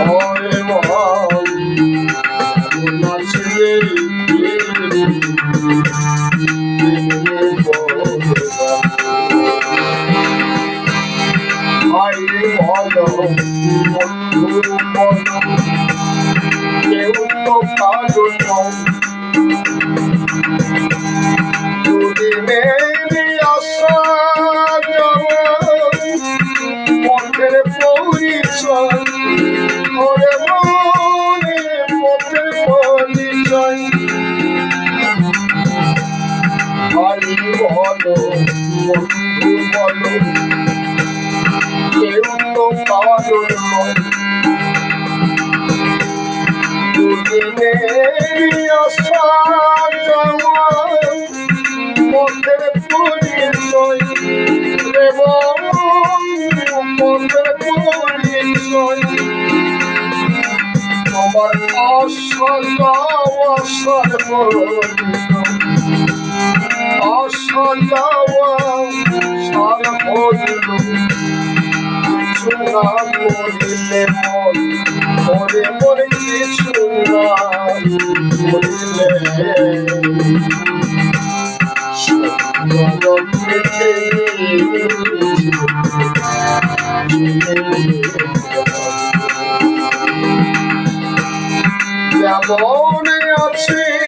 ওরে মন নাচলে ভাই বলো বন্ধু বলো কেউ তো কারো দুদিনের আশা পথের পরিচয় ওরে মনে পথের পরিচয় ভাই বলো বন্ধু বলো কেউ তো কারো দুদিনের আশা পথের পরিচয় এবং পথের পরিচয় তোমার আশা যাও আশার আশা যাওয়া সারা বলল কিছু না করিলে মন মরে মরে কিছু না করিলে যেমন আছে